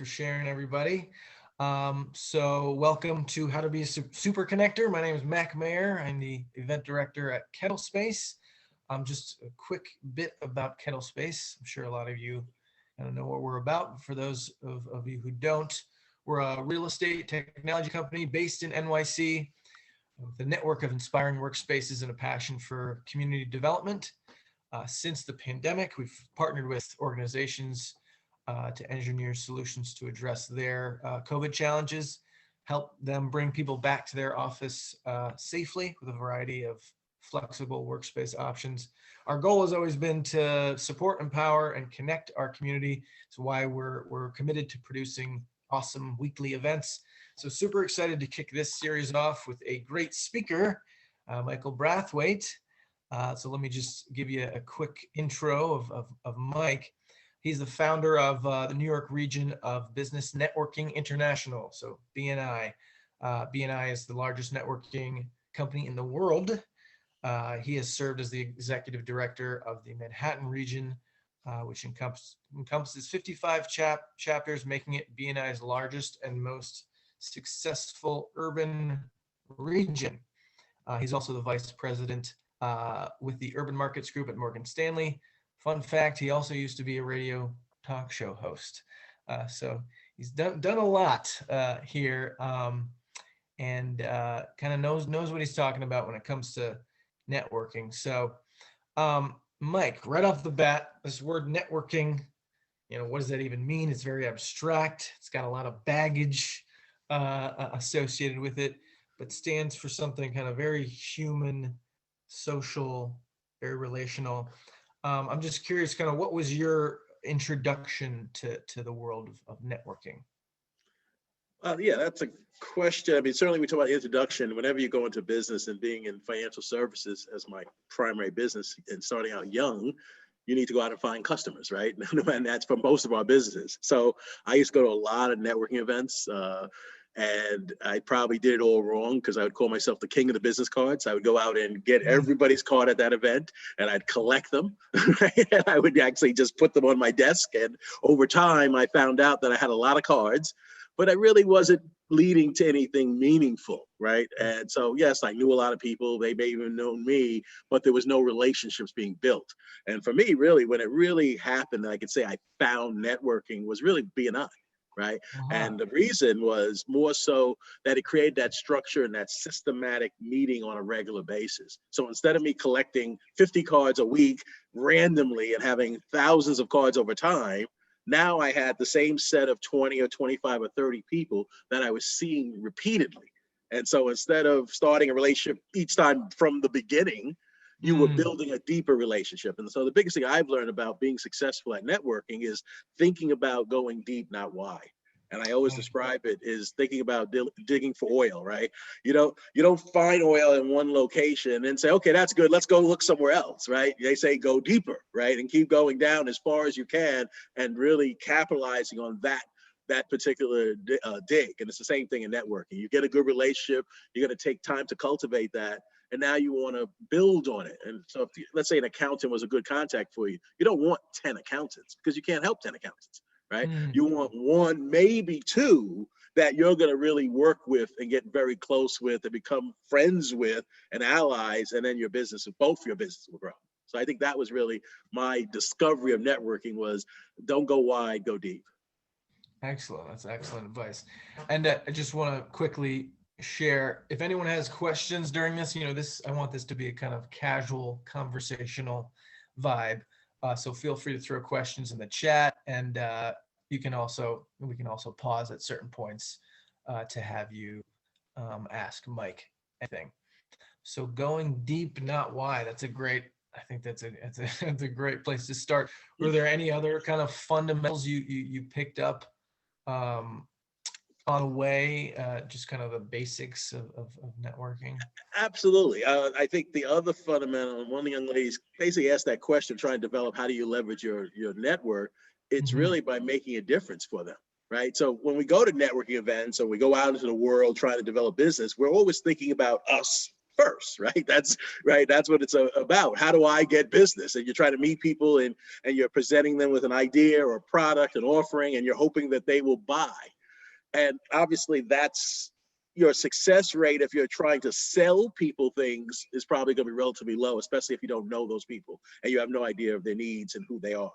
for sharing, everybody. So welcome to How to Be a Super Connector. My name is Mac Mayer. I'm the event director at Kettle Space. Just a quick bit about Kettle Space. I'm sure a lot of you kind of know what we're about. For those of you who don't, we're a real estate technology company based in NYC with a network of inspiring workspaces and a passion for community development. Since the pandemic, we've partnered with organizations to engineer solutions to address their COVID challenges, help them bring people back to their office safely with a variety of flexible workspace options. Our goal has always been to support, empower, and connect our community. It's why we're committed to producing awesome weekly events. So super excited to kick this series off with a great speaker, Michael Brathwaite. So let me just give you a quick intro of Mike. He's the founder of the New York region of Business Networking International, so BNI. BNI is the largest networking company in the world. He has served as the executive director of the Manhattan region, which encompasses 55 chapters, making it BNI's largest and most successful urban region. He's also the vice president with the Urban Markets Group at Morgan Stanley. Fun fact, he also used to be a radio talk show host. So he's done a lot here and kind of knows what he's talking about when it comes to networking. So Mike, right off the bat, this word networking, what does that even mean? It's very abstract. It's got a lot of baggage associated with it, but stands for something kind of very human, social, very relational. I'm just curious, kind of what was your introduction to the world of networking? Yeah, that's a question. I mean, certainly we talk about introduction. Whenever you go into business and being in financial services as my primary business and starting out young, you need to go out and find customers, right? And that's for most of our businesses. So I used to go to a lot of networking events. And I probably did it all wrong because I would call myself the king of the business cards. I would go out and get everybody's card at that event and I'd collect them. Right? And I would actually just put them on my desk. And over time, I found out that I had a lot of cards, but I really wasn't leading to anything meaningful, right? And so, yes, I knew a lot of people. They may even know me, but there was no relationships being built. And for me, really, when it really happened, I could say I found networking was really BNI. Right. And the reason was more so that it created that structure and that systematic meeting on a regular basis. So instead of me collecting 50 cards a week randomly and having thousands of cards over time, now I had the same set of 20 or 25 or 30 people that I was seeing repeatedly. And so instead of starting a relationship each time from the beginning, you were building a deeper relationship. And so the biggest thing I've learned about being successful at networking is thinking about going deep, not wide. And I always describe it as thinking about digging for oil, right? You don't find oil in one location and say, okay, that's good, let's go look somewhere else, right? They say go deeper, right? And keep going down as far as you can and really capitalizing on that particular dig. And it's the same thing in networking. You get a good relationship, you're going to take time to cultivate that. And now you want to build on it. And so if let's say an accountant was a good contact for you, you don't want 10 accountants because you can't help 10 accountants, right? You want one, maybe two that you're going to really work with and get very close with and become friends with and allies. And then your business, both your business will grow. So I think that was really my discovery of networking was don't go wide, go deep. Excellent. That's excellent advice. And I just want to quickly share, if anyone has questions during this, I want this to be a kind of casual conversational vibe. So feel free to throw questions in the chat, and we can also pause at certain points to have you ask Mike anything. So going deep, not wide. That's a great. I think that's a great place to start. Were there any other kind of fundamentals you picked up on the way, just kind of the basics of networking? Absolutely. I think the other fundamental, one of the young ladies basically asked that question, trying to develop how do you leverage your network? It's really by making a difference for them, right? So when we go to networking events or we go out into the world trying to develop business, we're always thinking about us first, right? That's right. That's what it's about. How do I get business? And you're trying to meet people, and you're presenting them with an idea or a product, an offering, and you're hoping that they will buy. And obviously that's your success rate. If you're trying to sell people things, is probably going to be relatively low, especially if you don't know those people and you have no idea of their needs and who they are.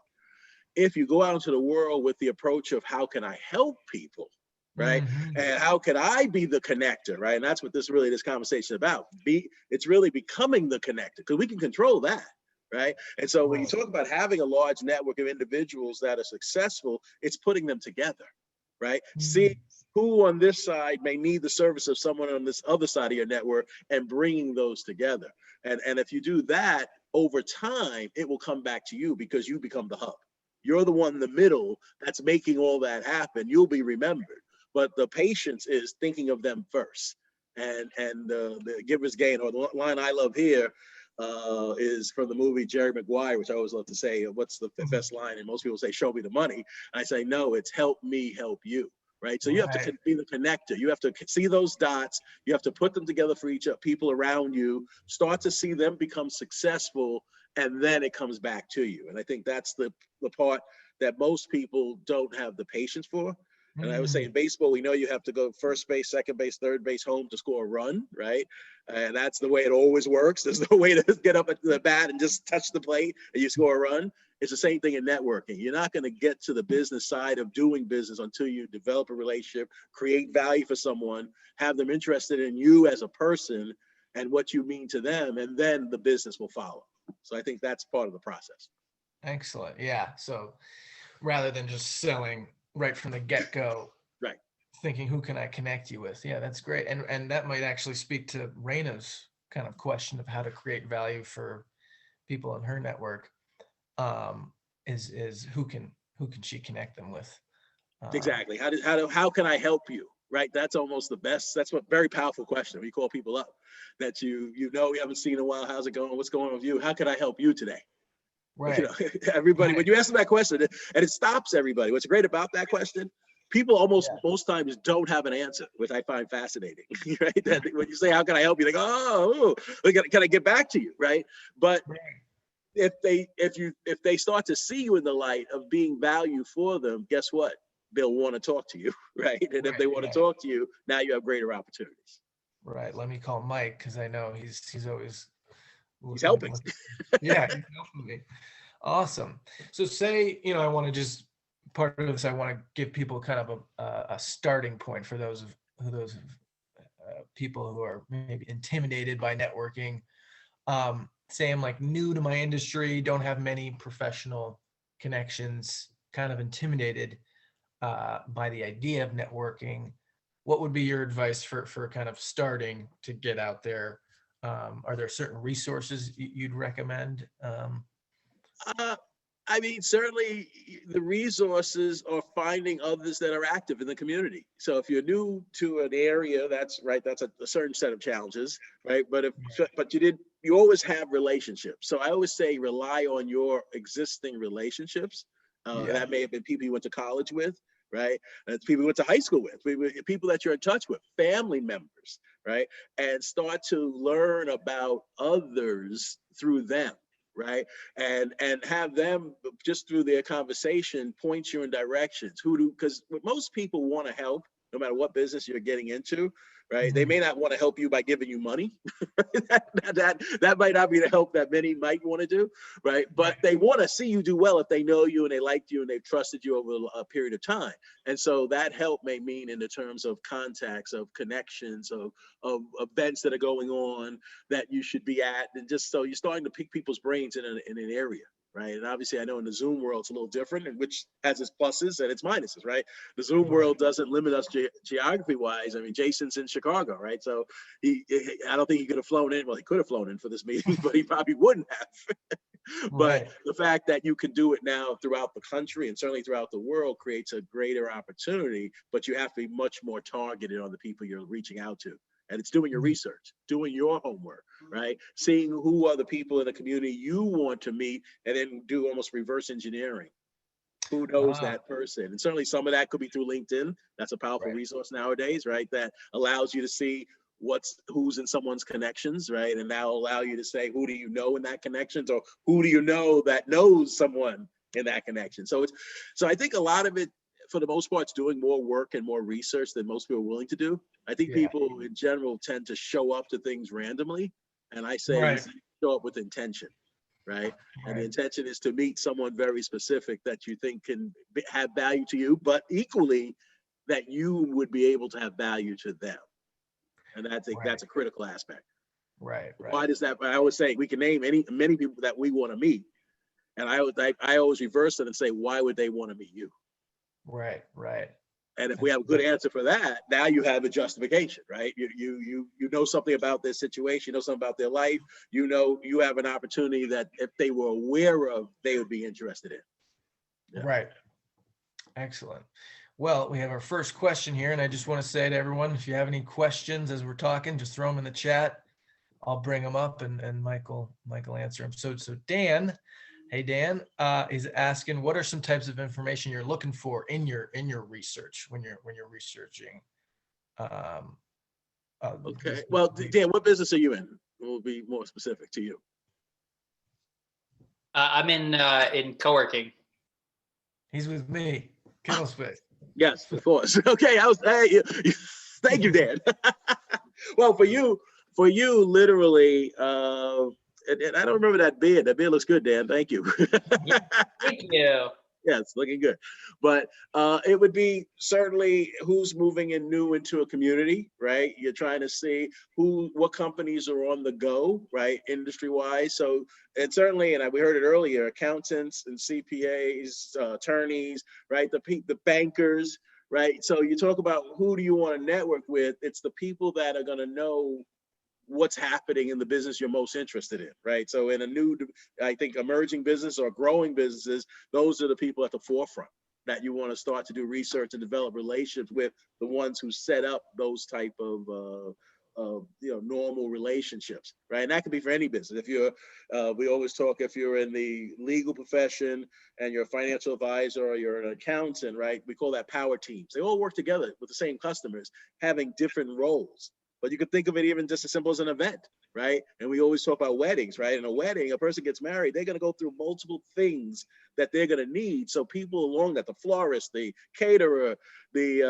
If you go out into the world with the approach of how can I help people, right? Mm-hmm. And how can I be the connector, right? And that's what this conversation is about. It's really becoming the connector, because we can control that, right? And so when you Right. talk about having a large network of individuals that are successful, it's putting them together, right? Mm. See who on this side may need the service of someone on this other side of your network, and bringing those together. And if you do that over time, it will come back to you, because you become the hub. You're the one in the middle that's making all that happen. You'll be remembered. But the patience is thinking of them first. And the giver's gain, or the line I love here, is from the movie Jerry Maguire, which I always love to say, what's the best line? And most people say, show me the money. I say, no, it's help me help you. Right. So you have to Right. be the connector. You have to see those dots. You have to put them together for each people around you, start to see them become successful, and then it comes back to you. And I think that's the part that most people don't have the patience for. And I would say Mm. in baseball, we know you have to go first base, second base, third base, home to score a run, right? And that's the way it always works. There's no way to get up at the bat and just touch the plate and you score a run. It's the same thing in networking. You're not going to get to the business side of doing business until you develop a relationship, create value for someone, have them interested in you as a person and what you mean to them, and then the business will follow. So I think that's part of the process. Excellent. Yeah. So rather than just selling right from the get-go, Right. thinking who can I connect you with? Yeah, that's great. And that might actually speak to Raina's kind of question of how to create value for people in her network. Um, is who can she connect them with? Um, Exactly. How can I help you? Right. That's almost the best. That's what very powerful question. We call people up that you haven't seen in a while. How's it going? What's going on with you? How can I help you today? You right. know, everybody, Right. when you ask them that question, and it stops everybody. What's great about that question, people almost Yeah. most times don't have an answer, which I find fascinating. Right? That when you say, "How can I help you?" They go, "Oh, can I get back to you?" Right? But Right. if they start to see you in the light of being value for them, guess what? They'll want to talk to you, right? And if Right. they want to Right. talk to you, now you have greater opportunities. Right. Let me call Mike because I know he's always He's looking. helping. Yeah, he's helping me. Awesome. So say, I want to just part of this, I want to give people kind of a starting point for those people who are maybe intimidated by networking. Say I'm like new to my industry, don't have many professional connections, kind of intimidated by the idea of networking. What would be your advice for kind of starting to get out there? Are there certain resources you'd recommend? Uh, I mean, certainly the resources are finding others that are active in the community. So if you're new to an area, that's right, that's a certain set of challenges, right? But you always have relationships. So I always say rely on your existing relationships. Yeah. That may have been people you went to college with, right? And it's people you went to high school with, people that you're in touch with, family members, right? And start to learn about others through them, right? And have them just through their conversation point you in directions. Because most people want to help, no matter what business you're getting into, right? They Mhm. may not want to help you by giving you money. that might not be the help that many might want to do, right? But Right. they want to see you do well if they know you and they liked you and they've trusted you over a period of time. And so that help may mean in the terms of contacts, of connections, of events that are going on that you should be at, and just so you're starting to pick people's brains in an area, right? And obviously, I know in the Zoom world it's a little different, and which has its pluses and its minuses, right? The Zoom Right. world doesn't limit us geography wise. I mean, Jason's in Chicago, right? So I don't think he could have flown in. Well, he could have flown in for this meeting, but he probably wouldn't have. But Right. the fact that you can do it now throughout the country and certainly throughout the world creates a greater opportunity, but you have to be much more targeted on the people you're reaching out to. And it's doing your Mhm. research, doing your homework, right? Seeing who are the people in the community you want to meet, and then do almost reverse engineering. Who knows Ah, that person? And certainly some of that could be through LinkedIn. That's a powerful right. resource nowadays, right? That allows you to see who's in someone's connections, right? And that'll allow you to say, who do you know in that connections, or who do you know that knows someone in that connection? So I think a lot of it, for the most part, is doing more work and more research than most people are willing to do. I think Yeah. people in general tend to show up to things randomly. And I say, Right. show up with intention, right? And the Right. intention is to meet someone very specific that you think can have value to you, but equally that you would be able to have value to them. And I think Right. that's a critical aspect. Right. Why Right. does that? I always say we can name many people that we want to meet, and I always reverse it and say, why would they want to meet you? Right. Right. And if we That's have a good great. answer for that, now you have a justification, right? You know something about their situation, you know something about their life, you have an opportunity that if they were aware of, they would be interested in. Yeah. Right. Excellent. Well, we have our first question here, and I just want to say to everyone, if you have any questions as we're talking, just throw them in the chat. I'll bring them up, and Michael answer them. So Dan, hey Dan, is asking, what are some types of information you're looking for in your research when you're researching? Okay. Well, Dan, what business are you in? We'll be more specific to you. I'm in co-working. He's with me, Kettle Space. Yes, of course. Okay, thank you, Dan. Well, for you, literally, and I don't remember that beard. That beard looks good, Dan. Thank you. Yeah, thank you. Yeah, it's looking good. But it would be certainly who's moving in new into a community, right? You're trying to see what companies are on the go, right, industry-wise. So, and certainly, and we heard it earlier, accountants and CPAs, attorneys, right, the bankers, right? So you talk about who do you want to network with? It's the people that are going to know what's happening in the business you're most interested in, right? So in I think emerging business or growing businesses, those are the people at the forefront that you want to start to do research and develop relationships with, the ones who set up those type of normal relationships, right? And that could be for any business. If you're, we always talk, if you're in the legal profession and you're a financial advisor or you're an accountant, right? We call that power teams. They all work together with the same customers, having different roles. But you could think of it even just as simple as an event, right? And we always talk about weddings, right? In a wedding, a person gets married, they're going to go through multiple things that they're going to need. So people along that, the florist, the caterer, the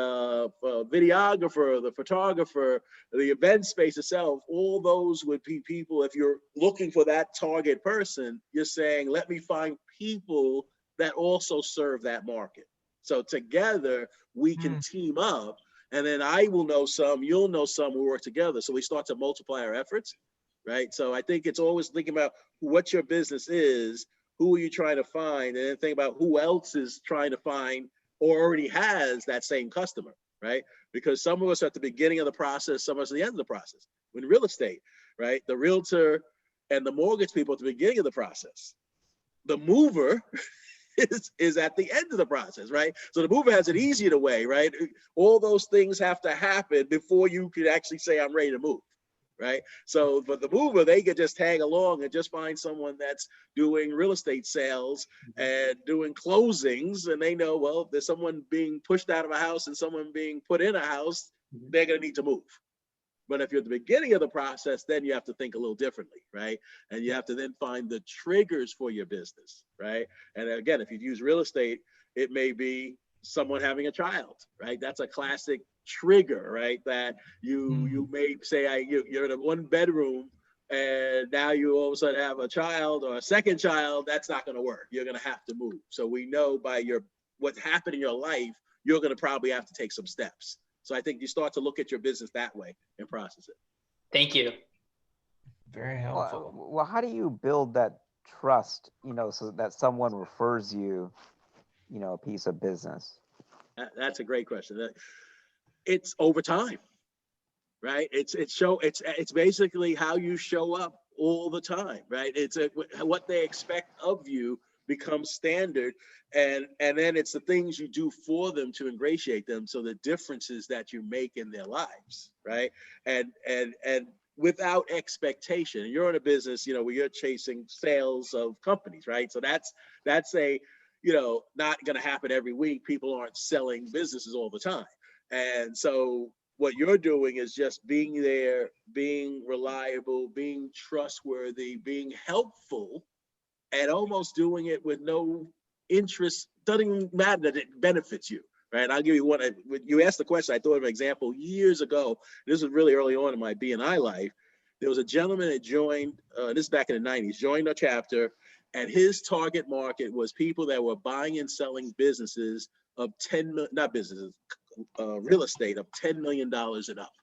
videographer, the photographer, the event space itself, all those would be people. If you're looking for that target person, you're saying, let me find people that also serve that market. So together we can team up. And then I will know some, you'll know some, we'll work together. So we start to multiply our efforts, right? So I think it's always thinking about what your business is, who are you trying to find, and then think about who else is trying to find or already has that same customer, right? Because some of us are at the beginning of the process, some of us at the end of the process. In real estate, right? The realtor and the mortgage people at the beginning of the process. The mover is at the end of the process, right? So the mover has it easier to weigh, right? All those things have to happen before you could actually say, I'm ready to move, right? So, but the mover, they could just tag along and just find someone that's doing real estate sales and doing closings, and they know, well, if there's someone being pushed out of a house and someone being put in a house, they're going to need to move. But if you're at the beginning of the process, then you have to think a little differently, right? And you have to then find the triggers for your business, right? And again, if you use real estate, it may be someone having a child, right? That's a classic trigger, right? That you may say, you're in a one bedroom and now you all of a sudden have a child or a second child. That's not going to work. You're going to have to move. So we know by what's happened in your life, you're going to probably have to take some steps. So I think you start to look at your business that way and process it. Thank you. Very helpful. Well, how do you build that trust, so that someone refers you, a piece of business? That's a great question. It's over time, right? It's basically how you show up all the time, right? It's what they expect of you becomes standard, and then it's the things you do for them to ingratiate them, so the differences that you make in their lives, right? And without expectation. You're in a business, where you're chasing sales of companies, right? So that's a not going to happen every week. People aren't selling businesses all the time, and so what you're doing is just being there, being reliable, being trustworthy, being helpful, and almost doing it with no interest. Doesn't even matter that it benefits you, right? I'll give you one. When you asked the question, I thought of an example years ago. This was really early on in my B&I life. There was a gentleman that joined, this is back in the 90s, joined our chapter, and his target market was people that were buying and selling businesses of 10 million, not businesses, real estate of $10 million and up,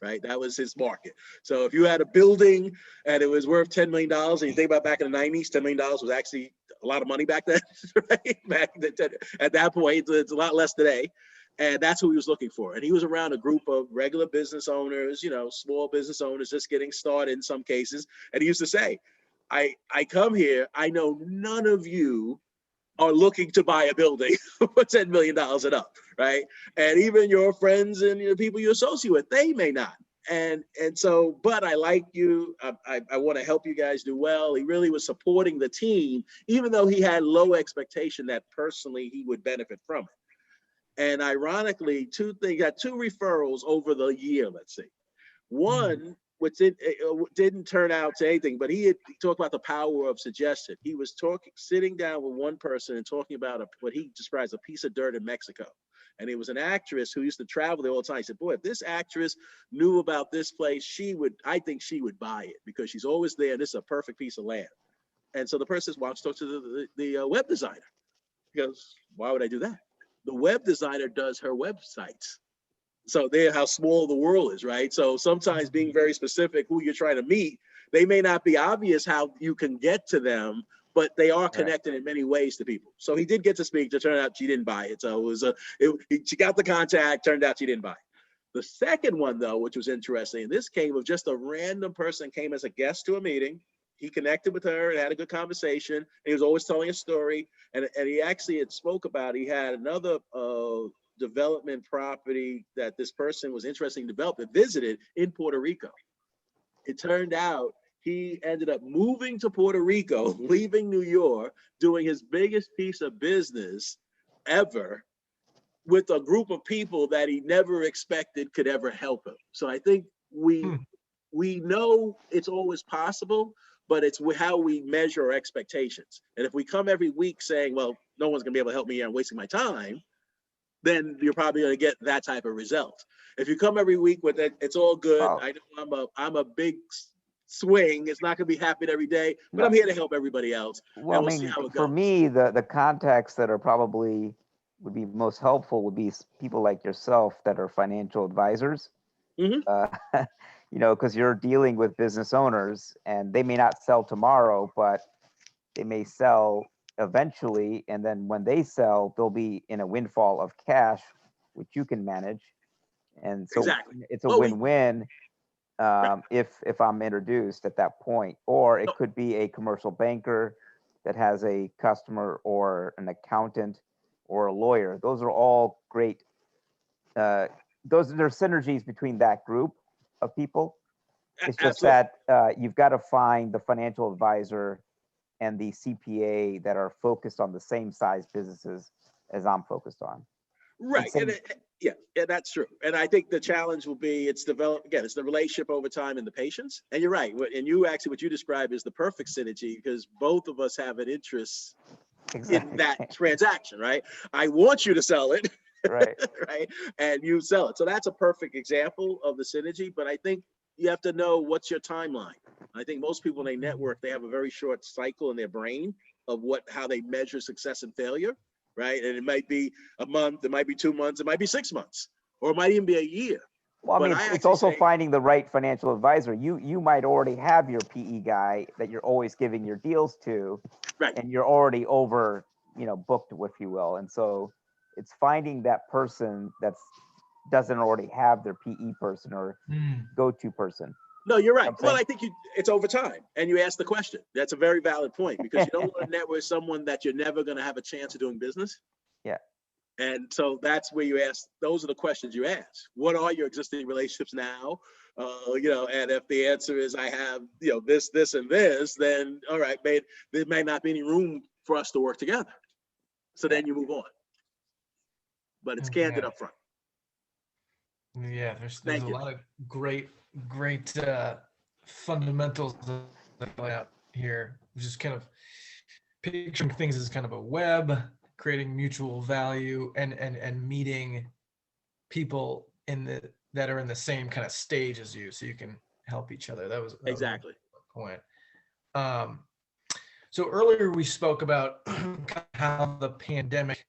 right? That was his market. So if you had a building and it was worth $10 million, and you think about back in the 90s, $10 million was actually a lot of money back then, right? At that point, it's a lot less today. And that's who he was looking for. And he was around a group of regular business owners, small business owners just getting started in some cases. And he used to say, I come here, I know none of you are looking to buy a building for $10 million and up, right? And even your friends and people you associate with, they may not. And so, but I like you. I want to help you guys do well. He really was supporting the team, even though he had low expectation that personally he would benefit from it. And ironically, got two referrals over the year, let's say. One, which didn't turn out to anything, but he talked about the power of suggestion. He was sitting down with one person and talking about what he describes a piece of dirt in Mexico. And it was an actress who used to travel there all the time. He said, boy, if this actress knew about this place, I think she would buy it because she's always there. This is a perfect piece of land. And so the person says, well, let's talk to the web designer. He goes, why would I do that? The web designer does her websites. So there, how small the world is, right? So sometimes being very specific who you're trying to meet, they may not be obvious how you can get to them, but they are connected in many ways to people. So he did get to speak. To turn out she didn't buy it. So it was she got the contact. Turned out she didn't buy it. The second one, though, which was interesting, this came of just a random person came as a guest to a meeting. He connected with her and had a good conversation. And he was always telling a story. And he actually had spoke about, he had another development property that this person was interested in developing, visited in Puerto Rico. It turned out he ended up moving to Puerto Rico, leaving New York, doing his biggest piece of business ever with a group of people that he never expected could ever help him. So I think we know it's always possible, but it's how we measure our expectations. And if we come every week saying, well, no one's gonna be able to help me, I'm wasting my time, then you're probably going to get that type of result. If you come every week with it, it's all good. Oh. I know I'm a big swing. It's not going to be happy every day, but I'm here to help everybody else. Well, and we'll I mean, see how it for goes. me, the contacts that are probably would be most helpful would be people like yourself that are financial advisors. Because you're dealing with business owners and they may not sell tomorrow, but they may sell eventually. And then when they sell, they'll be in a windfall of cash, which you can manage. And so it's a win-win if I'm introduced at that point. Or it could be a commercial banker that has a customer, or an accountant or a lawyer. Those are all great. There's synergies between that group of people. It's just that you've got to find the financial advisor and the CPA that are focused on the same size businesses as I'm focused on. Right. Yeah, that's true. And I think the challenge will be it's the relationship over time and the patience. And you're right. And what you describe is the perfect synergy, because both of us have an interest in that transaction, right? I want you to sell it. Right. Right. And you sell it. So that's a perfect example of the synergy. But I think you have to know what's your timeline. I think most people in a network, they have a very short cycle in their brain of how they measure success and failure, right? And it might be a month, it might be 2 months, it might be 6 months, or it might even be a year. Well, I mean, it's also finding the right financial advisor. You might already have your PE guy that you're always giving your deals to, right? And you're already over, booked, if you will. And so it's finding that person that doesn't already have their PE person or go-to person. No, you're right. Well, I think it's over time. And you asked the question. That's a very valid point, because you don't want to network with someone that you're never going to have a chance of doing business. Yeah. And so that's where you ask, those are the questions you ask. What are your existing relationships now? And if the answer is I have, this, and this, then all right, there may not be any room for us to work together. So then you move on. But it's candid up front. Yeah, there's Thank a you. lot of great fundamentals that play out here. Just kind of picturing things as kind of a web, creating mutual value, and meeting people in the that are in the same kind of stage as you, so you can help each other. That was a really Exactly. good point. Um, so earlier we spoke about how the pandemic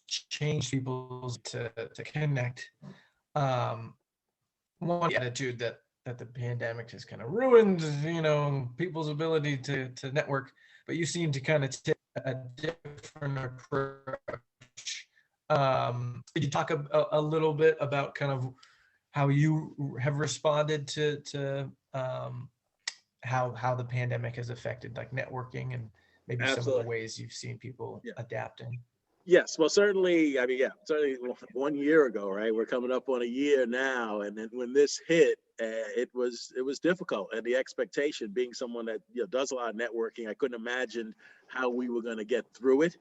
changed people's to connect. Um, One attitude that the pandemic has kind of ruined, people's ability to network, but you seem to kind of take a different approach. Could you talk a little bit about kind of how you have responded to how the pandemic has affected like networking and maybe some of the Absolutely. ways you've seen people Yeah. adapting? Yes, well, certainly. I mean, yeah, certainly 1 year ago, right? We're coming up on a year now, and then when this hit, it was difficult, and the expectation, being someone that does a lot of networking, I couldn't imagine how we were going to get through it.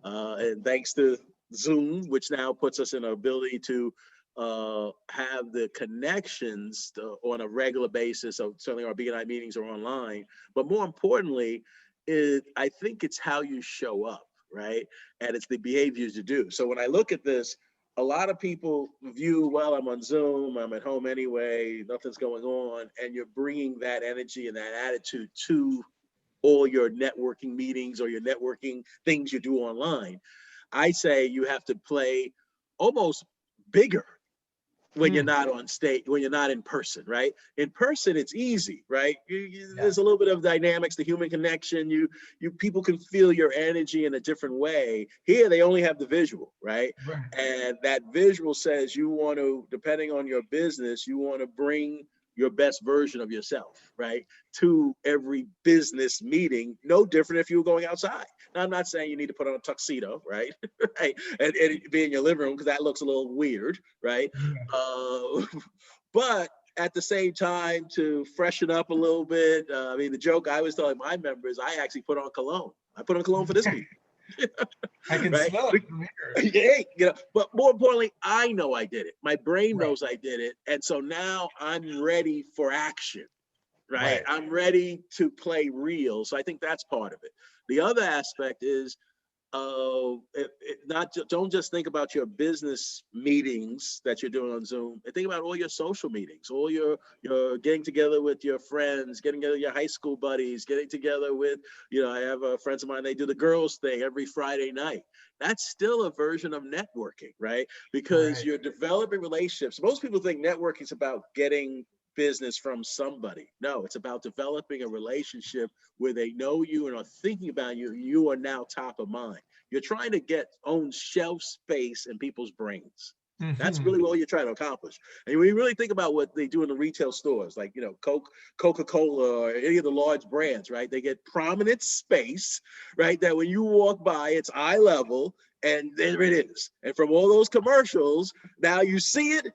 And thanks to Zoom, which now puts us in an ability to have the connections on a regular basis. So certainly our BNI meetings are online, but more importantly, I think it's how you show up, right? And it's the behaviors you do. So when I look at this, a lot of people view, well, I'm on Zoom, I'm at home anyway, nothing's going on, and you're bringing that energy and that attitude to all your networking meetings or your networking things you do online. I say you have to play almost bigger when you're Hmm. not on stage, when you're not in person, right? In person, it's easy, right? Yeah. There's a little bit of dynamics, the human connection. You people can feel your energy in a different way. Here, they only have the visual, right? Right. And that visual says you want to, depending on your business, you want to bring your best version of yourself, right? To every business meeting, no different if you were going outside. Now, I'm not saying you need to put on a tuxedo, right? Right? And be in your living room because that looks a little weird, right? Yeah. Uh, but at the same time, to freshen up a little bit, I mean, the joke I was telling my members, I actually put on cologne. I put on cologne for this meeting, I can right? smell it from here. Hey, but more importantly, I know I did it. My brain Right. knows I did it. And so now I'm ready for action, right? Right. I'm ready to play real. So I think that's part of it. The other aspect is don't just think about your business meetings that you're doing on Zoom, and think about all your social meetings, all your getting together with your friends, getting together with your high school buddies, getting together with, I have friends of mine, they do the girls thing every Friday night. That's still a version of networking, right? Because Right. you're developing relationships. Most people think networking is about getting business from somebody. No, it's about developing a relationship where they know you and are thinking about you. You are now top of mind. You're trying to own shelf space in people's brains. That's Hmm. really what you're trying to accomplish. And when you really think about what they do in the retail stores, like, Coca-Cola or any of the large brands, right? They get prominent space, right? That when you walk by, it's eye level, and there it is. And from all those commercials, now you see it,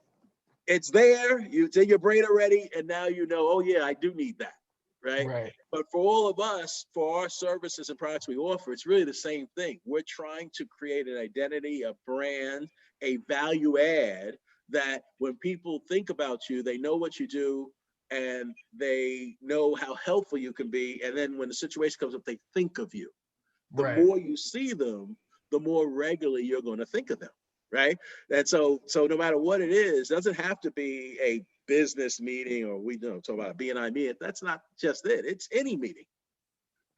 it's there, it's in your brain already, and now oh yeah, I do need that, right? Right. But for all of us, for our services and products we offer, it's really the same thing. We're trying to create an identity, a brand, a value add that when people think about you, they know what you do and they know how helpful you can be. And then when the situation comes up, they think of you. The Right. more you see them, the more regularly you're going to think of them, right? And so no matter what it is, it doesn't have to be a business meeting, or we don't talk about a BNI meeting. That's not just it. It's any meeting,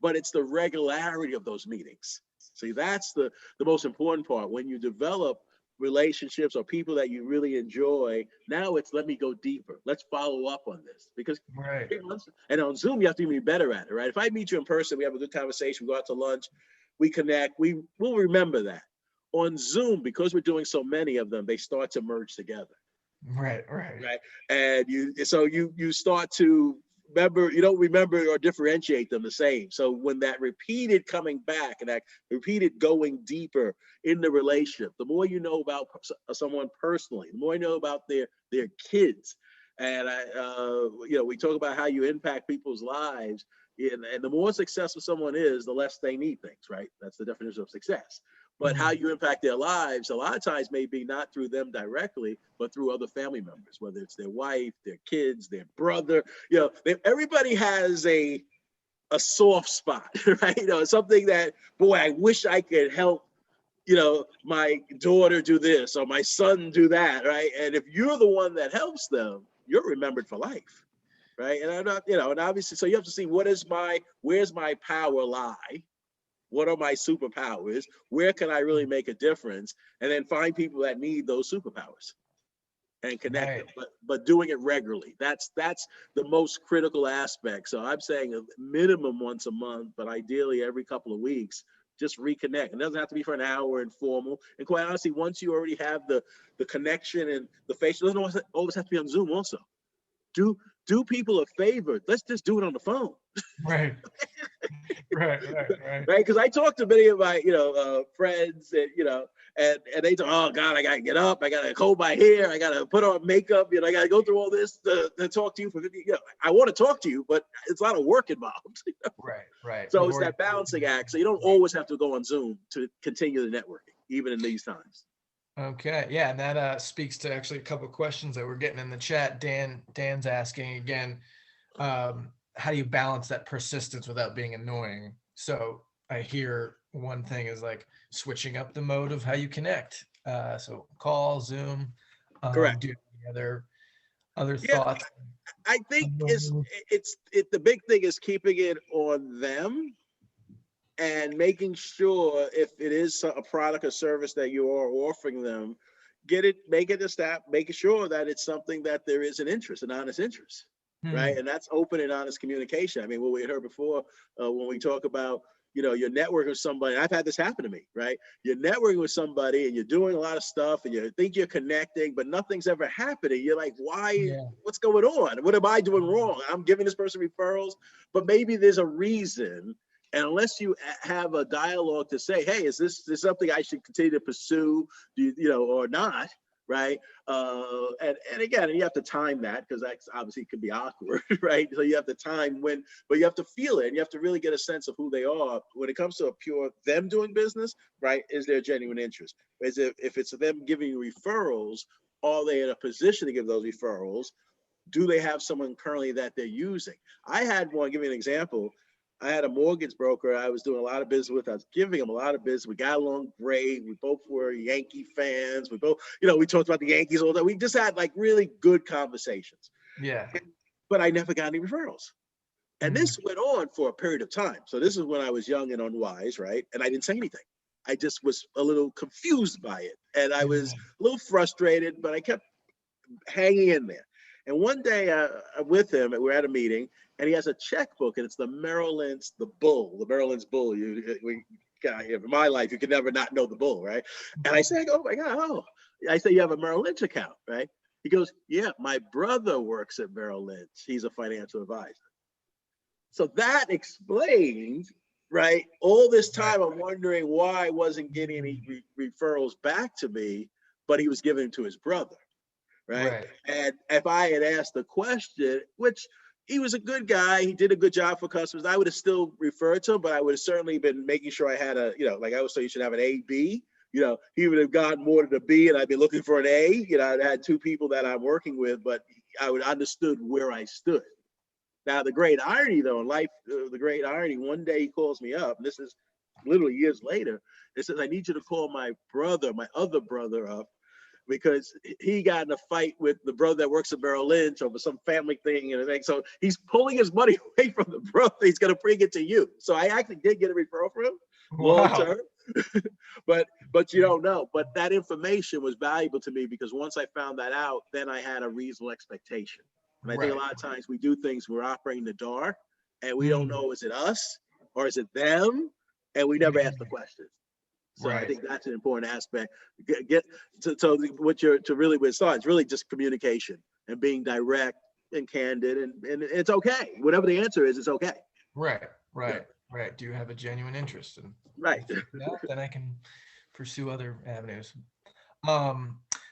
but it's the regularity of those meetings. See, that's the most important part. When you develop relationships or people that you really enjoy, now it's, let me go deeper. Let's follow up on this, because Right. and on Zoom, you have to be better at it, right? If I meet you in person, we have a good conversation, we go out to lunch, we connect, will remember that. On Zoom, because we're doing so many of them, they start to merge together, Right. Right. right? And you start to remember, you don't remember or differentiate them the same. So when that repeated coming back and that repeated going deeper in the relationship, the more you know about someone personally, the more you know about their kids. And we talk about how you impact people's lives, and the more successful someone is, the less they need things, right? That's the definition of success. But how you impact their lives, a lot of times may be not through them directly, but through other family members, whether it's their wife, their kids, their brother. Everybody has a soft spot, right? Something that, boy, I wish I could help, my daughter do this or my son do that, right? And if you're the one that helps them, you're remembered for life, right? And I'm not, and obviously, so you have to see where's my power lie? What are my superpowers? Where can I really make a difference? And then find people that need those superpowers and connect them, but doing it regularly. That's the most critical aspect. So I'm saying a minimum once a month, but ideally every couple of weeks, just reconnect. It doesn't have to be for an hour informal. And quite honestly, once you already have the connection and the face, it doesn't always have to be on Zoom also. Do people a favor. Let's just do it on the phone. Right. Right. Because I talked to many of my, friends, and they talk, oh God, I gotta get up, I gotta comb my hair, I gotta put on makeup, I gotta go through all this to talk to you for 50. I want to talk to you, but it's a lot of work involved. Right. So it's that balancing act. So you don't always have to go on Zoom to continue the networking, even in these times. Okay, yeah, and that speaks to actually a couple of questions that we're getting in the chat. Dan's asking again, how do you balance that persistence without being annoying? So I hear one thing is like switching up the mode of how you connect. So call, Zoom. Correct. Do you have any other thoughts? I think the big thing is keeping it on them and making sure if it is a product or service that you are offering them, make it a step, making sure that it's something that there is an honest interest, right? And that's open and honest communication. I mean, what we heard before when we talk about, your network with somebody, I've had this happen to me, right? You're networking with somebody and you're doing a lot of stuff and you think you're connecting, but nothing's ever happening. You're like, why? Yeah. What's going on? What am I doing wrong? I'm giving this person referrals, but maybe there's a reason. And unless you have a dialogue to say, hey, is this something I should continue to pursue, or not, right? And again, you have to time that because that obviously could be awkward, right? So you have to time but you have to feel it and you have to really get a sense of who they are. When it comes to a pure them doing business, right? Is there genuine interest? If it's them giving you referrals, are they in a position to give those referrals? Do they have someone currently that they're using? I had one, give me an example. I had a mortgage broker I was doing a lot of business with. I was giving him a lot of business. We got along great. We both were Yankee fans. We both, we talked about the Yankees all day. We just had like really good conversations. Yeah. But I never got any referrals. And this went on for a period of time. So this is when I was young and unwise, right? And I didn't say anything. I just was a little confused by it. And I was a little frustrated, but I kept hanging in there. And one day I'm with him, and we're at a meeting, and he has a checkbook, and it's the Merrill Lynch Bull. In my life, you can never not know the Bull, right? And I say, oh my God, I say, you have a Merrill Lynch account, right? He goes, yeah, my brother works at Merrill Lynch. He's a financial advisor. So that explains, right? All this time, I'm wondering why I wasn't getting any referrals back to me, but he was giving them to his brother. Right. And if I had asked the question, which he was a good guy, he did a good job for customers, I would have still referred to him, but I would have certainly been making sure I had like I always say, you should have an A, B. He would have gotten more to the B and I'd be looking for an A. I'd had two people that I'm working with, but I would understood where I stood. Now, the great irony, though, in life, one day he calls me up, and this is literally years later, it says, I need you to call my other brother up, because he got in a fight with the brother that works at Merrill Lynch over some family thing and everything. So he's pulling his money away from the brother. He's going to bring it to you. So I actually did get a referral from him long term, but you don't know. But that information was valuable to me because once I found that out, then I had a reasonable expectation. And I think a lot of times we do things, we're operating in the dark and we don't know, is it us or is it them? And we never ask the questions. So I think that's an important aspect. So what you're to really with it's really just communication and being direct and candid, and it's okay. Whatever the answer is, it's okay. Right. Do you have a genuine interest? And then I can pursue other avenues.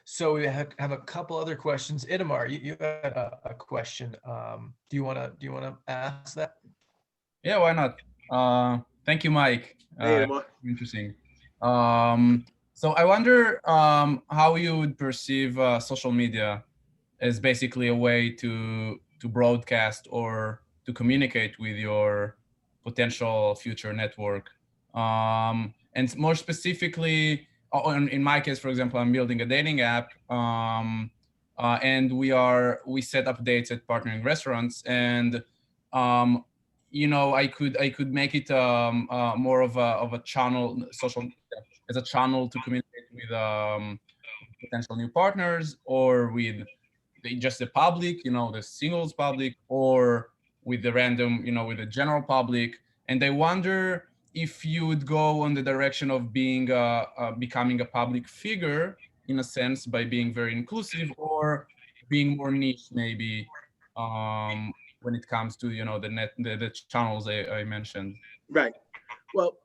So we have a couple other questions. Itamar, you had a question. Do you want to ask that? Yeah, why not? Thank you, Mike. Hey, Itamar. Interesting. So I wonder how you would perceive social media as basically a way to broadcast or to communicate with your potential future network. And more specifically, in my case, for example, I'm building a dating app, and we set up dates at partnering restaurants, and um, I could make it more of a channel, social media as a channel to communicate with potential new partners, or with just the public, the singles public, or with the random, with the general public. And I wonder if you would go on the direction of becoming a public figure in a sense by being very inclusive, or being more niche maybe, when it comes to the channels I mentioned. Right. Well,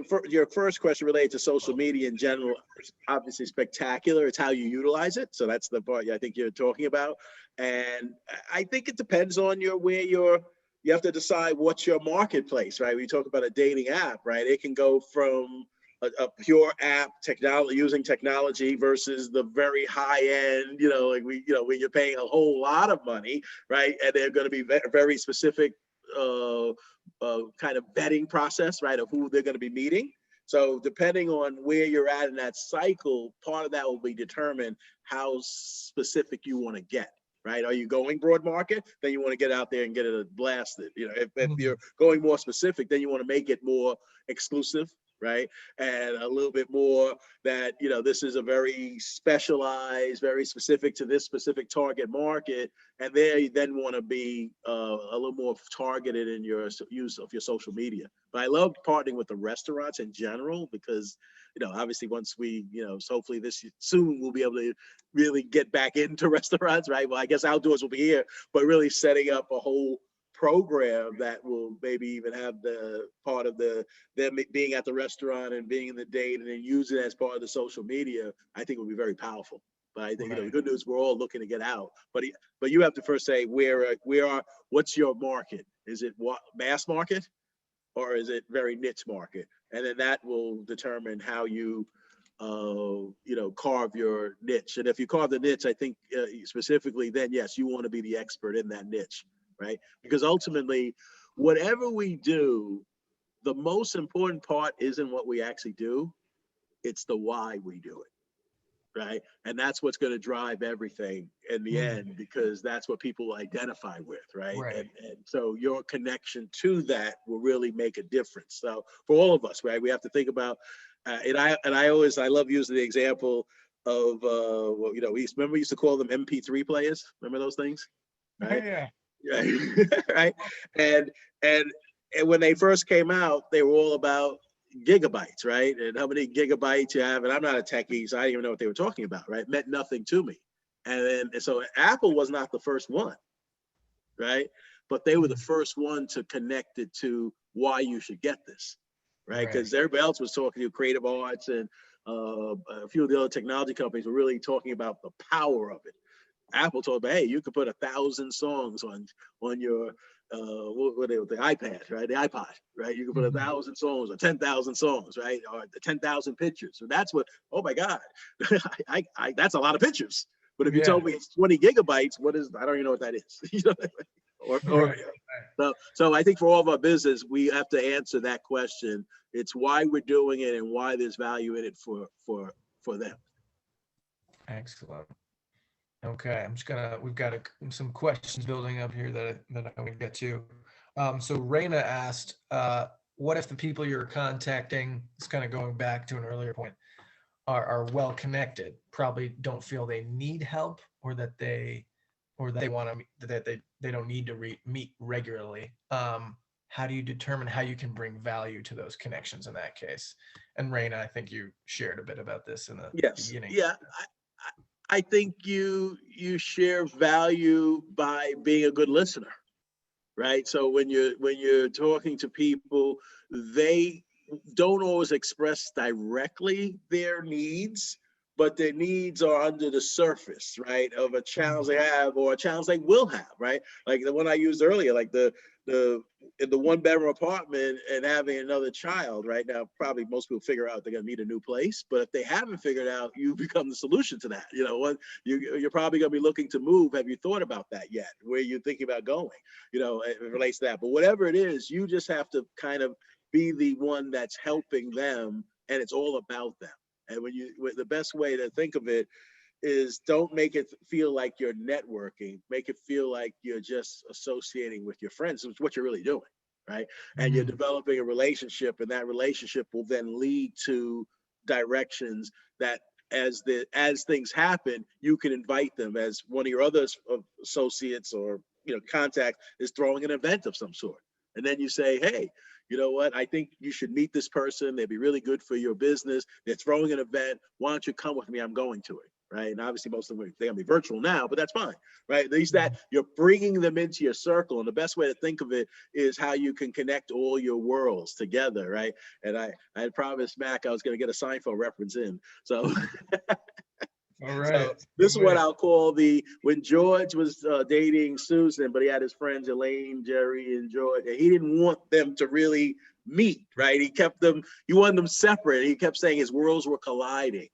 for your first question related to social media in general, it's obviously spectacular. It's how you utilize it. So that's the part I think you're talking about. And I think it depends on you have to decide what's your marketplace, right? When you talk about a dating app, right? It can go from a pure app technology, using technology, versus the very high end, like when you're paying a whole lot of money, right? And they're going to be very specific kind of vetting process, right, of who they're going to be meeting. So depending on where you're at in that cycle, part of that will be determined how specific you want to get. Right? Are you going broad market? Then you want to get out there and get it blasted. If you're going more specific, then you want to make it more exclusive, right? And a little bit more that, this is a very specialized, very specific to this specific target market. And there you then want to be a little more targeted in your use of your social media. But I love partnering with the restaurants in general because, obviously once we, so hopefully this soon we'll be able to really get back into restaurants, right? Well, I guess outdoors will be here, but really setting up a whole program that will maybe even have the part of them being at the restaurant and being in the date and then use it as part of the social media, I think would be very powerful. But I think, the good news, we're all looking to get out. But you have to first say, what's your market? Is it what mass market, or is it very niche market? And then that will determine how you carve your niche. And if you carve the niche, I think specifically, then yes, you want to be the expert in that niche, right? Because ultimately, whatever we do, the most important part isn't what we actually do, it's the why we do it, right? And that's what's going to drive everything in the end, because that's what people identify with, right? And so your connection to that will really make a difference. So for all of us, right, we have to think about, I love using the example of, we used to call them MP3 players. Remember those things? Right? Yeah. Right. And when they first came out, they were all about gigabytes, right? And how many gigabytes you have. And I'm not a techie, so I didn't even know what they were talking about, right? It meant nothing to me. And so Apple was not the first one, right? But they were the first one to connect it to why you should get this, right? Because everybody else was talking to creative arts, and a few of the other technology companies were really talking about the power of it. Apple told me, hey, you could put 1,000 songs on your the iPad, right? The iPod, right? You can put 1,000 songs or 10,000 songs, right? Or the 10,000 pictures. So that's what. Oh my God, that's a lot of pictures. But if you told me it's 20 gigabytes, what is? I don't even know what that is. So I think for all of our business, we have to answer that question. It's why we're doing it and why there's value in it for them. Excellent. Okay, we've got some questions building up here that I'm going to get to. So Raina asked, what if the people you're contacting, it's kind of going back to an earlier point, are well connected, probably don't feel they need help, or that they want to, that they don't need to meet regularly. How do you determine how you can bring value to those connections in that case? And Raina, I think you shared a bit about this in the beginning. Yeah. I think you share value by being a good listener, right? So when you're talking to people, they don't always express directly their needs, but their needs are under the surface, right, of a challenge they have or a challenge they will have, right? Like the one I used earlier, like the in the one bedroom apartment and having another child. Right now, probably most people figure out they're gonna need a new place, but if they haven't figured out, you become the solution to that. You know what? You're probably gonna be looking to move. Have you thought about that yet? Where you're thinking about going? You know, it relates to that. But whatever it is, you just have to kind of be the one that's helping them, and it's all about them. And the best way to think of it is don't make it feel like you're networking. Make it feel like you're just associating with your friends, which is what you're really doing, right? And you're developing a relationship, and that relationship will then lead to directions that as things happen, you can invite them as one of your other associates or contact is throwing an event of some sort. And then you say, hey, you know what? I think you should meet this person. They'd be really good for your business. They're throwing an event. Why don't you come with me? I'm going to it, right? And obviously most of them, they're gonna be virtual now, but that's fine, right? At least that you're bringing them into your circle. And the best way to think of it is how you can connect all your worlds together, right? And I had promised Mac I was gonna get a Seinfeld reference in. So All right. So this is what I'll call when George was dating Susan, but he had his friends Elaine, Jerry, and George, and he didn't want them to really meet, right? He wanted them separate. He kept saying his worlds were colliding.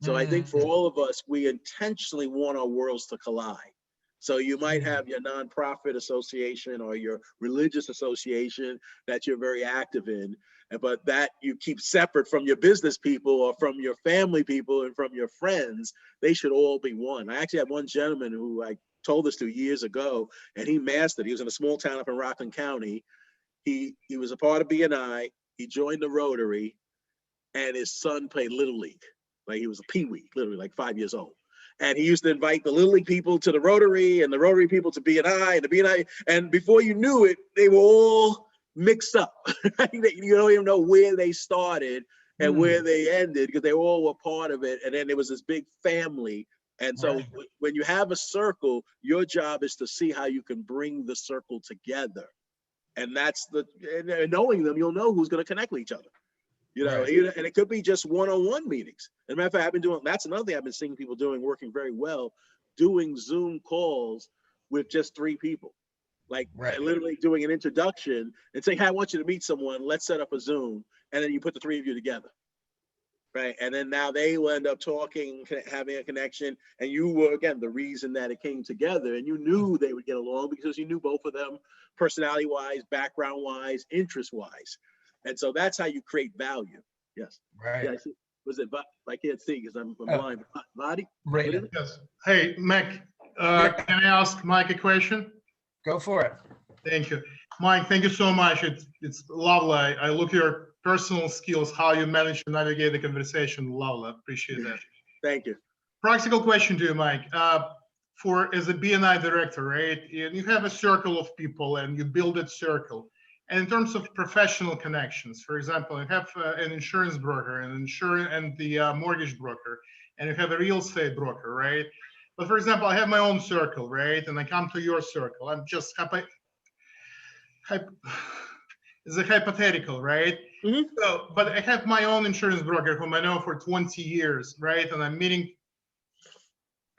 So I think for all of us, we intentionally want our worlds to collide. So you might have your nonprofit association or your religious association that you're very active in, but that you keep separate from your business people or from your family people and from your friends. They should all be one. I actually had one gentleman who I told this to years ago, and he mastered. He was in a small town up in Rockland County. He was a part of BNI. He joined the Rotary, and his son played Little League. Like he was a peewee, literally like 5 years old. And he used to invite the Little League people to the Rotary and the Rotary people to BNI and the BNI. And before you knew it, they were all mixed up. You don't even know where they started and where they ended because they all were part of it. And then there was this big family. And so when you have a circle, your job is to see how you can bring the circle together. And that's and knowing them, you'll know who's going to connect with each other. And it could be just one-on-one meetings. As a matter of fact, I've been doing, that's another thing I've been seeing people doing, working very well, doing Zoom calls with just 3 people. Like literally doing an introduction and saying, hey, I want you to meet someone, let's set up a Zoom. And then you put the 3 of you together. Right. And then now they will end up talking, having a connection. And you were, again, the reason that it came together. And you knew they would get along because you knew both of them personality-wise, background-wise, interest-wise. And so that's how you create value. Yes. Right. Yeah, was it? I can't see because I'm blind. Vadi? Right. Yes. Hey, Mac, can I ask Mike a question? Go for it. Thank you. Mike, thank you so much. It's lovely. I look at your personal skills, how you manage to navigate the conversation. Lovely. Appreciate that. Thank you. Practical question to you, Mike. As a BNI director, right? And you have a circle of people and you build that circle. And in terms of professional connections, for example, you have an insurance broker and the mortgage broker, and you have a real estate broker, right? But for example, I have my own circle, right? And I come to your circle. I'm just it's a hypothetical, right? So, but I have my own insurance broker whom I know for 20 years, right? And I'm meeting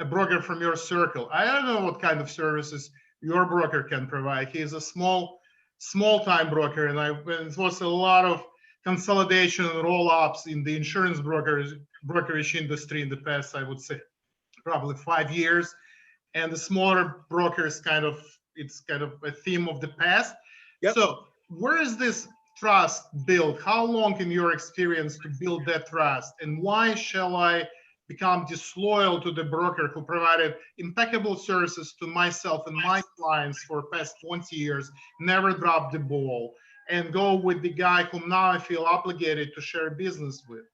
a broker from your circle. I don't know what kind of services your broker can provide. He's a small-time broker, and it was a lot of consolidation and roll-ups in the insurance brokerage industry in the past, I would say, probably 5 years. And the smaller brokers it's kind of a theme of the past. Yep. So where is this trust built? How long in your experience to build that trust? And why shall I become disloyal to the broker who provided impeccable services to myself and my clients for past 20 years, never dropped the ball, and go with the guy whom now I feel obligated to share business with?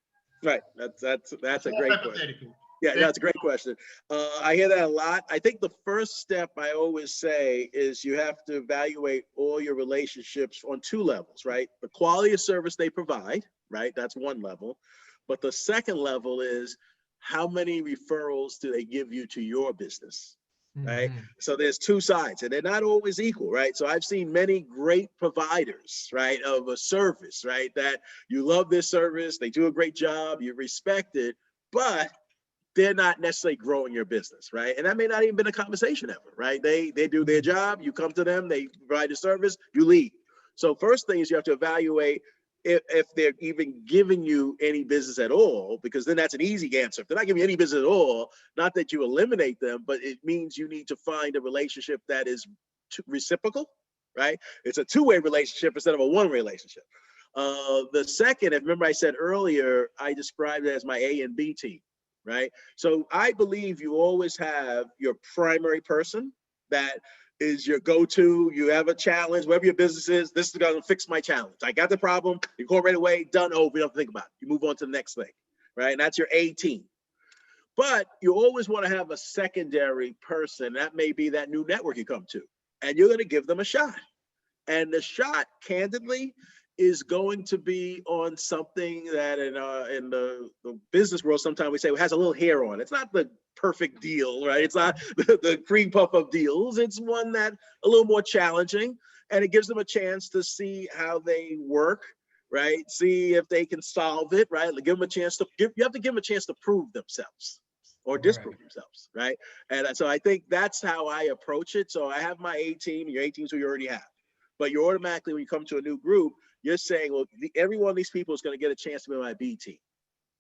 Right. That's a great question. Yeah, that's a great question. I hear that a lot. I think the first step I always say is you have to evaluate all your relationships on 2 levels, right? The quality of service they provide, right? That's one level. But the second level is how many referrals do they give you to your business, right? So there's 2 sides, and they're not always equal, right? So I've seen many great providers, right, of a service, right, that you love this service, they do a great job, you respect it, but they're not necessarily growing your business, right? And that may not even been a conversation ever, right? They do their job, you come to them, they provide a service, you leave. So first thing is you have to evaluate if they're even giving you any business at all, because then that's an easy answer. If they're not giving you any business at all, not that you eliminate them, but it means you need to find a relationship that is reciprocal, right? It's a two-way relationship instead of a one relationship. The second, remember I said earlier, I described it as my A and B team, right? So I believe you always have your primary person that is your go-to. You have a challenge, whatever your business is, this is gonna fix my challenge. I got the problem, you call right away, done, over, you don't have to think about it. You move on to the next thing, right? And that's your A team. But you always wanna have a secondary person. That may be that new network you come to, and you're gonna give them a shot. And the shot, candidly, is going to be on something that in the business world, sometimes we say it has a little hair on it. It's not the perfect deal, right? It's not the cream puff of deals. It's one that a little more challenging, and it gives them a chance to see how they work, right? See if they can solve it, right? Give them a chance to you have to give them a chance to prove themselves or disprove themselves, right? And so I think that's how I approach it. So I have my A team, your A teams who you already have. But you're automatically, when you come to a new group, you're saying, well, every one of these people is going to get a chance to be my B team.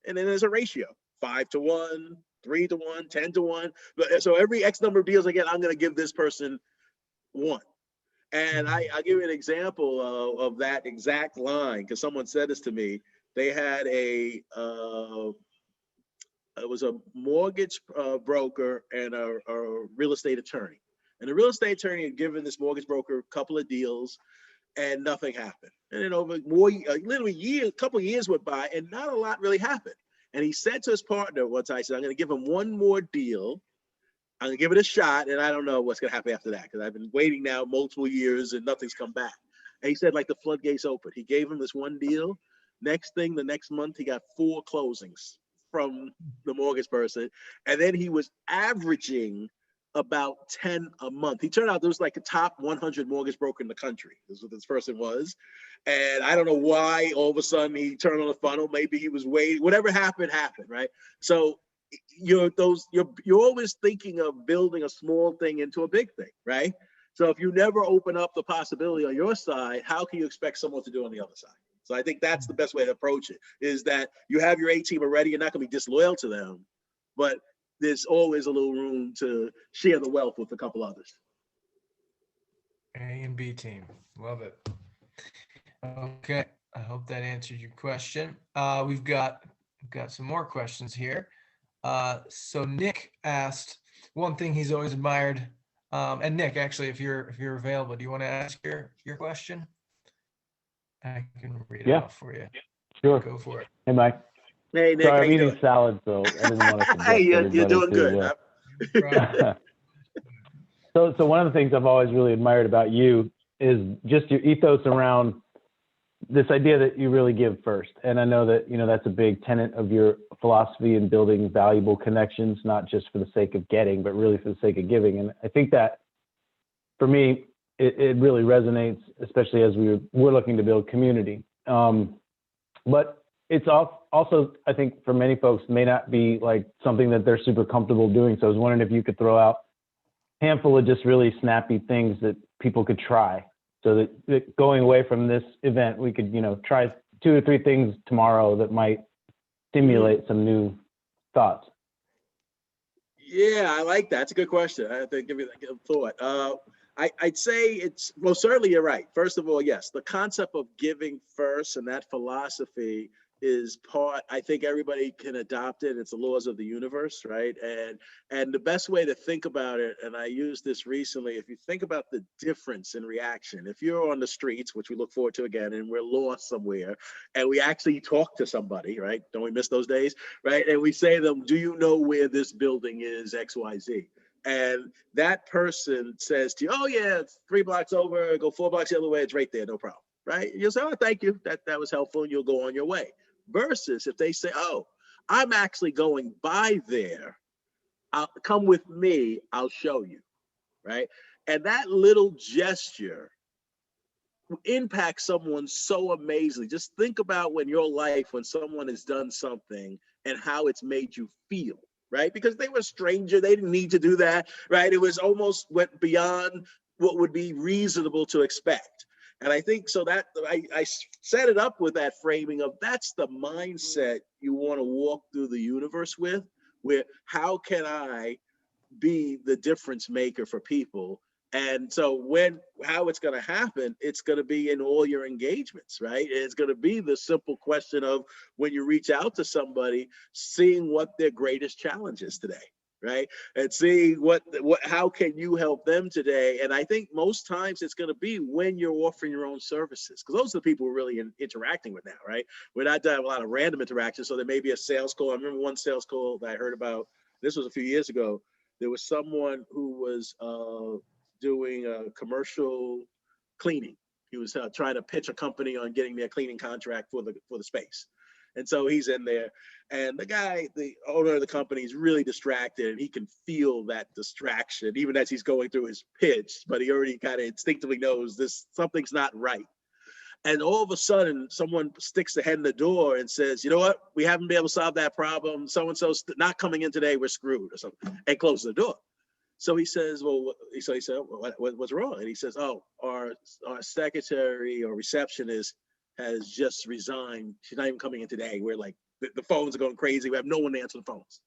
And then there's a ratio, 5 to 1, 3 to 1, 10 to 1. So every X number of deals I get, I'm going to give this person 1. And I'll give you an example of that exact line, because someone said this to me. They had it was a mortgage broker and a real estate attorney. And the real estate attorney had given this mortgage broker a couple of deals, and nothing happened. And then over literally a couple of years went by, and not a lot really happened. And he said to his partner one time, he said, I'm going to give him one more deal. I'm going to give it a shot, and I don't know what's going to happen after that, because I've been waiting now multiple years, and nothing's come back. And he said, like the floodgates opened. He gave him this one deal. Next thing, the next month, he got 4 closings from the mortgage person. And then he was averaging about 10 a month. He turned out there was like a top 100 mortgage broker in the country. This is what this person was. And I don't know why all of a sudden he turned on the funnel. Maybe he was waiting, whatever happened, right? So you're always thinking of building a small thing into a big thing, right? So if you never open up the possibility on your side, how can you expect someone to do on the other side? So I think that's the best way to approach it, is that you have your A team already. You're not going to be disloyal to them, but there's always a little room to share the wealth with a couple others. A and B team. Love it. Okay. I hope that answered your question. We've got some more questions here. So Nick asked one thing he's always admired. And Nick, actually, if you're available, do you want to ask your question? I can read it off for you. Sure. Go for it. Hey, Mike. Hey, Nick. Sorry, I'm eating salad, so I didn't want to. Hey, you're doing good. So one of the things I've always really admired about you is just your ethos around this idea that you really give first. And I know that, that's a big tenet of your philosophy in building valuable connections, not just for the sake of getting, but really for the sake of giving. And I think that for me, it really resonates, especially as we're looking to build community. But it's also, I think for many folks, may not be like something that they're super comfortable doing. So I was wondering if you could throw out a handful of just really snappy things that people could try, so that going away from this event, we could, try 2 or 3 things tomorrow that might stimulate some new thoughts. Yeah, I like that. It's a good question. I have to give you that thought. I'd say it's, well, certainly you're right. First of all, yes, the concept of giving first and that philosophy is part, I think everybody can adopt it. It's the laws of the universe, right? And the best way to think about it, and I used this recently, if you think about the difference in reaction, if you're on the streets, which we look forward to again, and we're lost somewhere, and we actually talk to somebody, right? Don't we miss those days, right? And we say to them, do you know where this building is, XYZ? And that person says to you, oh yeah, it's 3 blocks over, go 4 blocks the other way, it's right there, no problem, right? You'll say, oh, thank you, that was helpful, and you'll go on your way. Versus if they say, oh, I'm actually going by there, come with me, I'll show you, right? And that little gesture impacts someone so amazingly. Just think about when someone has done something and how it's made you feel. right? Because they were a stranger, they didn't need to do that, right? It was almost went beyond what would be reasonable to expect. And I think so that I set it up with that framing of that's the mindset you want to walk through the universe with, where how can I be the difference maker for people? And so how it's going to happen, it's going to be in all your engagements, right? It's going to be the simple question of when you reach out to somebody, seeing what their greatest challenge is today, right? And seeing what how can you help them today? And I think most times it's going to be when you're offering your own services, because those are the people we're really interacting with now, right? We're not doing a lot of random interactions. So there may be a sales call. I remember one sales call that I heard about, this was a few years ago. There was someone who was doing a commercial cleaning. He was trying to pitch a company on getting their cleaning contract for the space. And so he's in there, and the guy, the owner of the company, is really distracted, and he can feel that distraction even as he's going through his pitch, but he already kind of instinctively knows something's not right. And all of a sudden, someone sticks their head in the door and says, you know what, we haven't been able to solve that problem. So-and-so's not coming in today, we're screwed, or something, and closes the door. So he says, well, so he said, what's wrong? And he says, oh, our secretary or receptionist has just resigned. She's not even coming in today. We're like, the phones are going crazy. We have no one to answer the phones.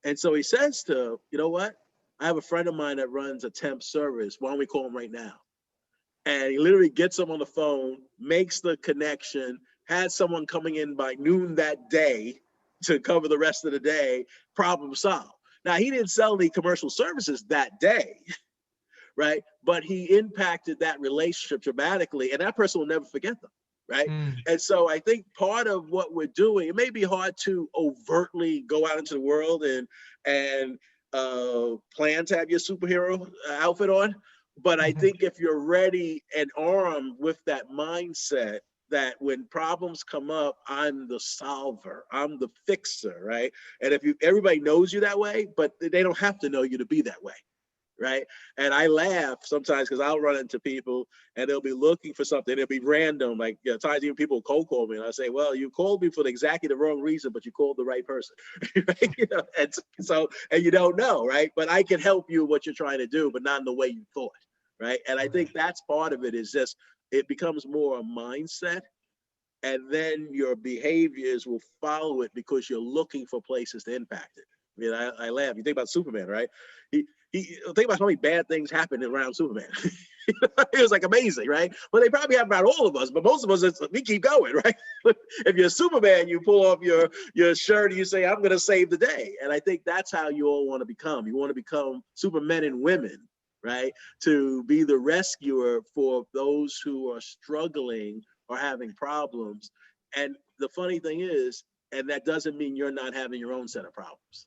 And so he says to, you know what? I have a friend of mine that runs a temp service. Why don't we call him right now? And he literally gets him on the phone, makes the connection, has someone coming in by noon that day to cover the rest of the day, problem solved. Now, he didn't sell any commercial services that day, right? But he impacted that relationship dramatically, and that person will never forget them, right? And so I think part of what we're doing, it may be hard to overtly go out into the world and plan to have your superhero outfit on, but I think if you're ready and armed with that mindset, that when problems come up, I'm the solver, I'm the fixer, right? And if everybody knows you that way, but they don't have to know you to be that way, right? And I laugh sometimes because I'll run into people and they'll be looking for something. It'll be random, like times even people cold call me, and I say, well, you called me for exactly the wrong reason, but you called the right person, right? And you don't know, right? But I can help you what you're trying to do, but not in the way you thought, right? And I think that's part of it, is just it becomes more a mindset, and then your behaviors will follow it because you're looking for places to impact it. I mean, I laugh. You think about Superman, right? He think about how many bad things happened around Superman. It was like amazing, right? But they probably have about all of us, but most of us, we keep going, right? If you're Superman, you pull off your shirt and you say, I'm going to save the day. And I think that's how you all want to become. You want to become Supermen and women, right? To be the rescuer for those who are struggling or having problems. And the funny thing is, and that doesn't mean you're not having your own set of problems.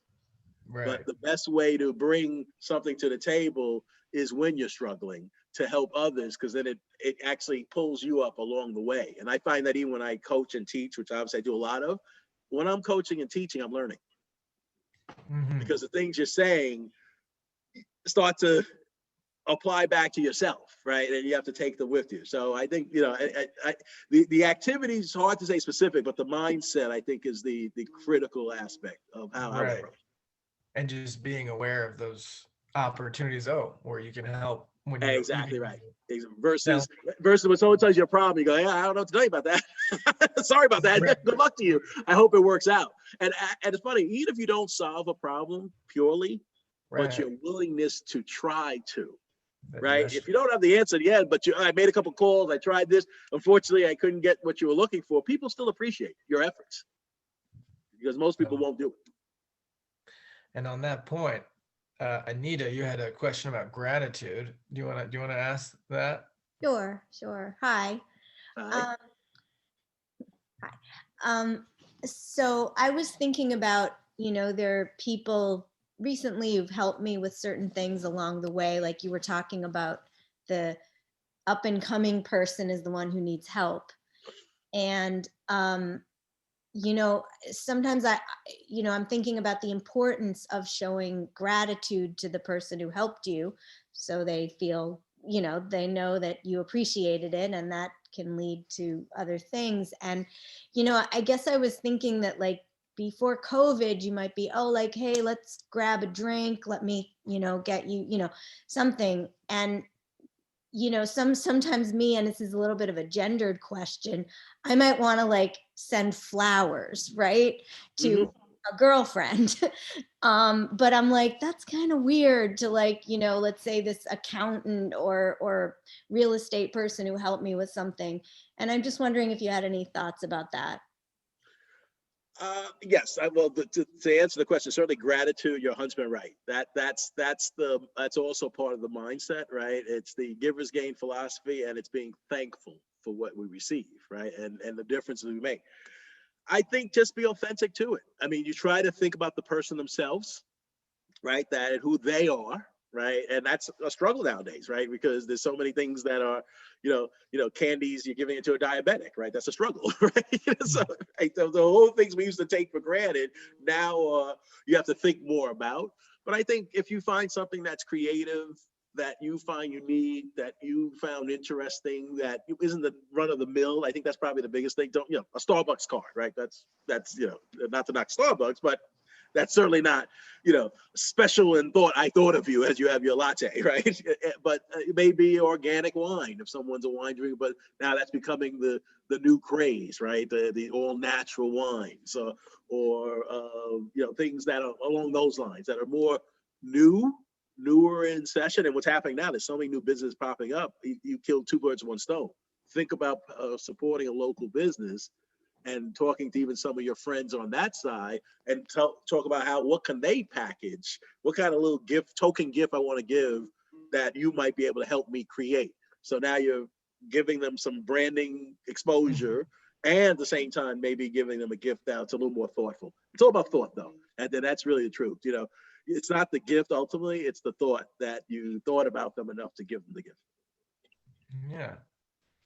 Right. But the best way to bring something to the table is when you're struggling, to help others, because then it actually pulls you up along the way. And I find that even when I coach and teach, which obviously I do a lot of, when I'm coaching and teaching, I'm learning. Because the things you're saying start to apply back to yourself, right? And you have to take them with you. So I think, the activity is hard to say specific, but the mindset, I think, is the critical aspect of how I approach. And just being aware of those opportunities, where you can help when you exactly right. Versus when someone tells you a problem, you go, yeah, I don't know what to tell you about that. Sorry about that. Right. Good luck to you. I hope it works out. And it's funny, even if you don't solve a problem purely, but your willingness to try to. Right. If you don't have the answer yet, but I made a couple calls, I tried this. Unfortunately, I couldn't get what you were looking for. People still appreciate your efforts, because most people won't do it. And on that point, Anita, you had a question about gratitude. Do you want to ask that? Sure. Hi. Hi. So I was thinking about, there are people recently who've helped me with certain things along the way. Like you were talking about, the up and coming person is the one who needs help. And, sometimes I'm thinking about the importance of showing gratitude to the person who helped you, so they feel, they know that you appreciated it, and that can lead to other things. And, I guess I was thinking that, like, before COVID, you might be, oh, like, hey, let's grab a drink. Let me, get you, something. And, sometimes me, and this is a little bit of a gendered question, I might want to like send flowers, right, to a girlfriend. But I'm like, that's kind of weird to like, let's say this accountant or real estate person who helped me with something. And I'm just wondering if you had any thoughts about that. Yes, well, to answer the question, certainly gratitude. Your husband, right? That's also part of the mindset, right? It's the giver's gain philosophy, and it's being thankful for what we receive, right? And the differences we make. I think just be authentic to it. I mean, you try to think about the person themselves, right? That and who they are, right? And that's a struggle nowadays, right? Because there's so many things that are, candies you're giving it to a diabetic, right? That's a struggle, right? So right, the whole things we used to take for granted, now you have to think more about. But I think if you find something that's creative, that you find unique, that you found interesting, that isn't the run of the mill, I think that's probably the biggest thing. Don't, a Starbucks card, right? That's not to knock Starbucks, but that's certainly not, special and I thought of you as you have your latte, right? But it may be organic wine if someone's a wine drinker, but now that's becoming the new craze, right? The all natural wines, or things that are along those lines that are more newer in session. And what's happening now, there's so many new businesses popping up. You killed two birds with one stone. Think about supporting a local business and talking to even some of your friends on that side, and talk about what can they package, what kind of little token gift I want to give that you might be able to help me create. So now you're giving them some branding exposure, and at the same time maybe giving them a gift that's a little more thoughtful. It's all about thought, though, and then that's really the truth. It's not the gift ultimately, it's the thought that you thought about them enough to give them the gift.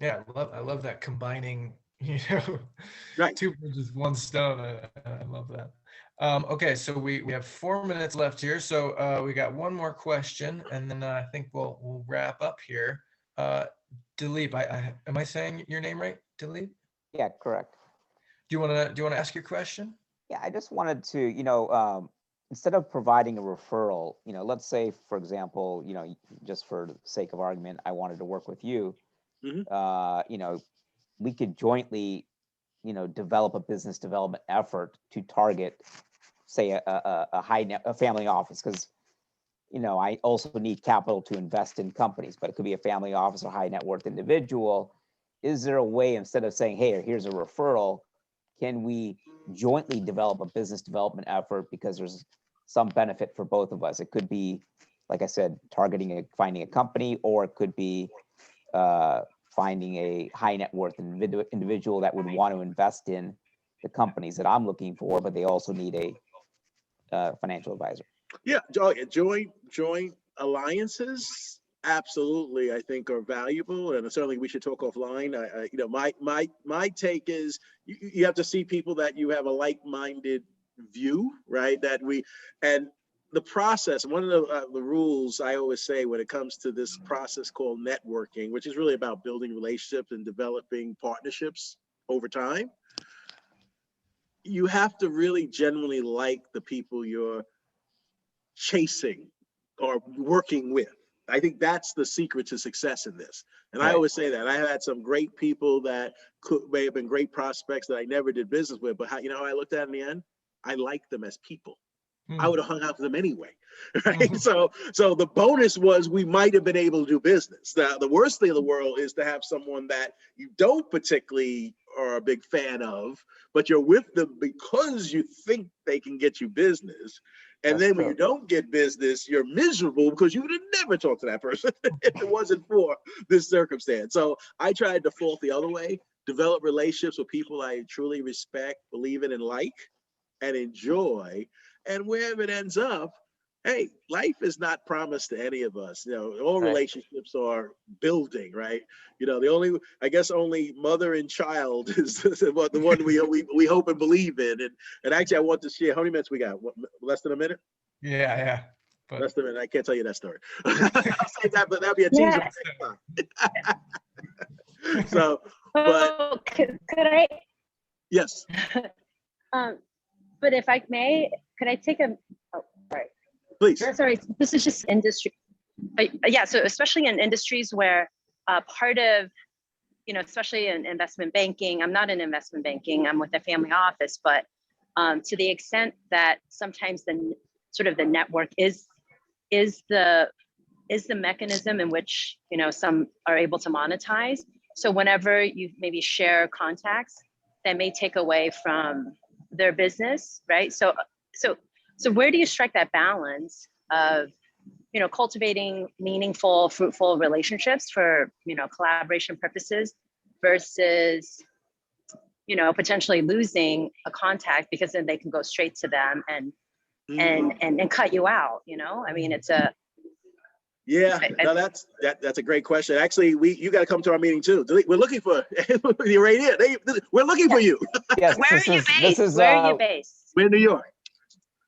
Yeah, I love that combining, right, two birds with one stone. I love that. Okay, so we have 4 minutes left here, so we got one more question, and then I think we'll wrap up here. Dilip, am I saying your name right, Dilip? Yeah, correct. Do you want to ask your question? Yeah, I just wanted to, instead of providing a referral, let's say, for example, just for the sake of argument, I wanted to work with you. We could jointly, develop a business development effort to target, say, a family office, because, I also need capital to invest in companies, but it could be a family office or high net worth individual. Is there a way, instead of saying, hey, here's a referral, can we jointly develop a business development effort, because there's some benefit for both of us? It could be, like I said, finding a company, or it could be finding a high net worth individual that would want to invest in the companies that I'm looking for, but they also need a financial advisor. Yeah, joint alliances absolutely, I think, are valuable, and certainly we should talk offline. My take is you have to see people that you have a like-minded view, right? And the process, one of the rules I always say when it comes to this process called networking, which is really about building relationships and developing partnerships over time, you have to really genuinely like the people you're chasing or working with. I think that's the secret to success in this. And right. I always say that. I had some great people that may have been great prospects that I never did business with, but how I looked at in the end? I liked them as people. I would have hung out with them anyway, right? So the bonus was we might have been able to do business. Now, the worst thing in the world is to have someone that you don't particularly are a big fan of, but you're with them because you think they can get you business. And then when you don't get business, you're miserable because you would have never talked to that person if it wasn't for this circumstance. So I try to default the other way, develop relationships with people I truly respect, believe in, and like, and enjoy. And wherever it ends up, hey, life is not promised to any of us. All relationships are building, right? I guess only mother and child is the one we hope and believe in. And actually, I want to share, how many minutes we got? What, less than a minute? Yeah. But... Less than a minute. I can't tell you that story. I'll say that, but that'll be a teaser. Yeah. So, but could I? Yes. But if I may, could I take a, oh, sorry. Please. Sorry, this is just industry. Yeah, so especially in industries where part of, especially in investment banking, I'm not in investment banking, I'm with a family office, but to the extent that sometimes the sort of the network is the mechanism in which, some are able to monetize. So whenever you maybe share contacts, that may take away from their business, right? So where do you strike that balance of, cultivating meaningful, fruitful relationships for, collaboration purposes versus, potentially losing a contact because then they can go straight to them and cut you out, I mean, it's a, Yeah, no, that's a great question. Actually, you got to come to our meeting too. We're looking for you're right here. We're looking for you. Yes, where are you based? Where are you based? We're in New York.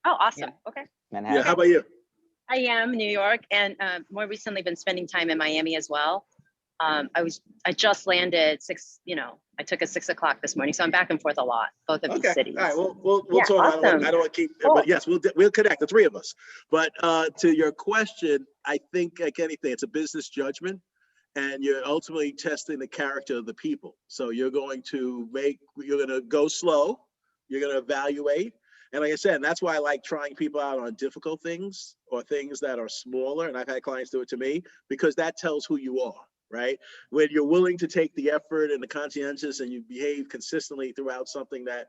Oh, awesome. Okay. Manhattan. Yeah, how about you? I am New York, and more recently been spending time in Miami as well. I just landed I took a 6 o'clock this morning, so I'm back and forth a lot, both of these cities. All right, we'll talk. Awesome. I don't want to keep, Cool. but yes, we'll connect, the three of us. But to your question, I think like anything, it's a business judgment, and you're ultimately testing the character of the people. So you're going to go slow, you're going to evaluate. And like I said, that's why I like trying people out on difficult things or things that are smaller. And I've had clients do it to me because that tells who you are, right? When you're willing to take the effort and the conscientious and you behave consistently throughout something that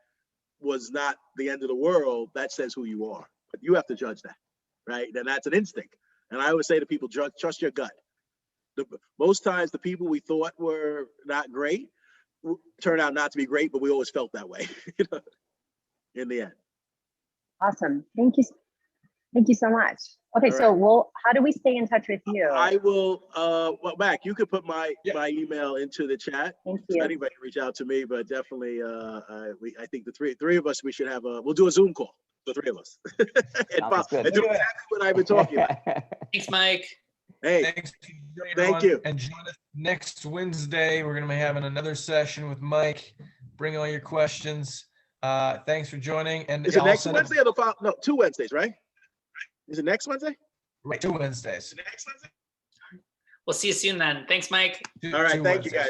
was not the end of the world, that says who you are. But you have to judge that, right? And that's an instinct. And I always say to people, trust your gut. Most times the people we thought were not great turn out not to be great, but we always felt that way in the end. Awesome. Thank you. Thank you so much. Okay, All so how do we stay in touch with you? I will, well, Mac, you could put my email into the chat. Thank So you. anybody can reach out to me, but definitely, I think the three of us, we should we'll do a Zoom call, the three of us. Sounds good. And do exactly what I've been talking about. Thanks, Mike. Hey, Thank thank you. And join us next Wednesday. We're going to be having another session with Mike. Bring all your questions. Thanks for joining. And Is it next Wednesday or no, 2 Wednesdays, right? Is it next Wednesday? Right, 2 Wednesdays. We'll see you soon then. Thanks, Mike. All right, thank you guys.